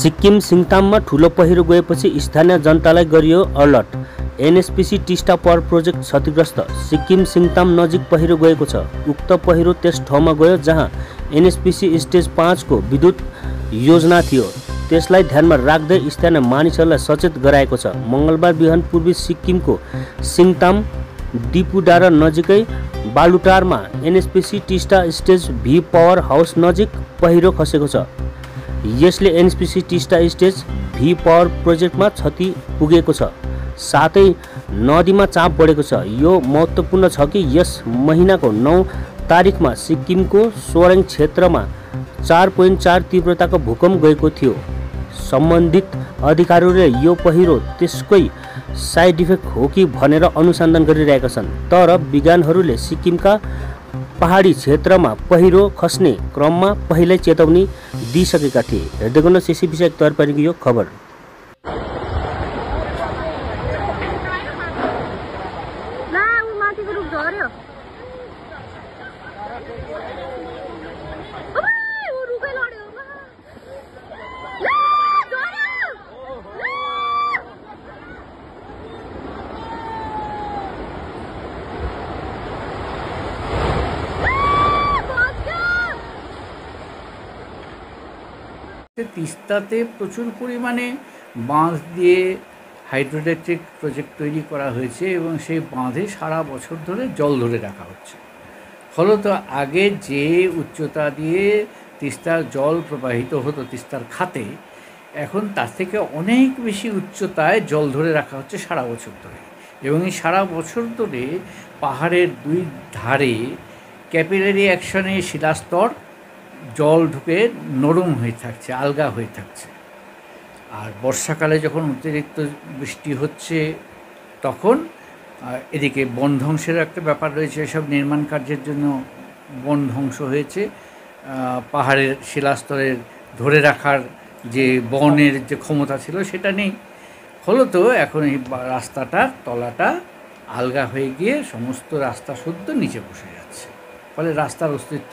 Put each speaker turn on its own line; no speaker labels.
सिक्किम सिङताममा ठुलो पहिरो गएपछि स्थानीय जनतालाई गरियो alert. NHPC Teesta power project क्षतिग्रस्त। सिक्किम सिङताम नजिक पहिरो गएको छ। उक्त पहिरो त्यस ठाउँमा गयो जहाँ एनएचपीसी स्टेज 5 को विद्युत योजना थियो। त्यसलाई ध्यानमा राख्दै स्थानीय मानिसहरूलाई सचेत गराएको छ। मङ्गलबार बिहान पूर्वी सिक्किमको सिङताम डिपुडाँडा नजिकै बालुटारमा एनएचपीसी टिस्टा स्टेज भी पावर हाउस नजिक पहिरो खसेको छ। यसले एनएचपीसी टिस्टा स्टेज भी पावर प्रोजेक्टमा क्षति पुगेको छ, साथै नदीमा चाप बढेको छ। यो महत्त्वपूर्ण छ कि यस महिनाको 9 तारिखमा सिक्किमको सोरेङ क्षेत्रमा 4.4 तीव्रताको भूकम्प गएको थियो। सम्बन्धित अधिकारीहरूले यो पहिरो त्यसकै साइड इफेक्ट हो कि भनेर अनुसन्धान गरिरहेका छन्, तर विज्ञानहरूले सिक्किमका पहाडी क्षेत्रमा पहिरो खस्ने क्रममा पहिल्यै चेतावनी दिइसकेका थिए। हेर्दै गर्नुहोस् यसै विषयक तयार पारेको यो खबर।
তিস্তাতে প্রচুর পরিমাণে বাঁধ দিয়ে হাইড্রোইলেকট্রিক প্রজেক্ট তৈরি করা হয়েছে এবং সেই বাঁধে সারা বছর ধরে জল ধরে রাখা হচ্ছে। ফলত আগে যে উচ্চতা দিয়ে তিস্তার জল প্রবাহিত হতো তিস্তার খাতে, এখন তার থেকে অনেক বেশি উচ্চতায় জল ধরে রাখা হচ্ছে সারা বছর ধরে। এবং এই সারা বছর ধরে পাহাড়ের দুই ধারে ক্যাপিলারি অ্যাকশনে শিলাস্তর জল ঢুকে নরম হয়ে থাকছে, আলগা হয়ে থাকছে। আর বর্ষাকালে যখন অতিরিক্ত বৃষ্টি হচ্ছে তখন এদিকে বন ধ্বংসের একটা ব্যাপার রয়েছে। এসব নির্মাণ কার্যের জন্য বন ধ্বংস হয়েছে। পাহাড়ের শিলাস্তরের ধরে রাখার যে বনের যে ক্ষমতা ছিল সেটা নেই। ফলত এখন এই রাস্তাটার তলাটা আলগা হয়ে গিয়ে সমস্ত রাস্তা শুদ্ধ নিচে বসে যাচ্ছে। ফলে রাস্তার অস্তিত্ব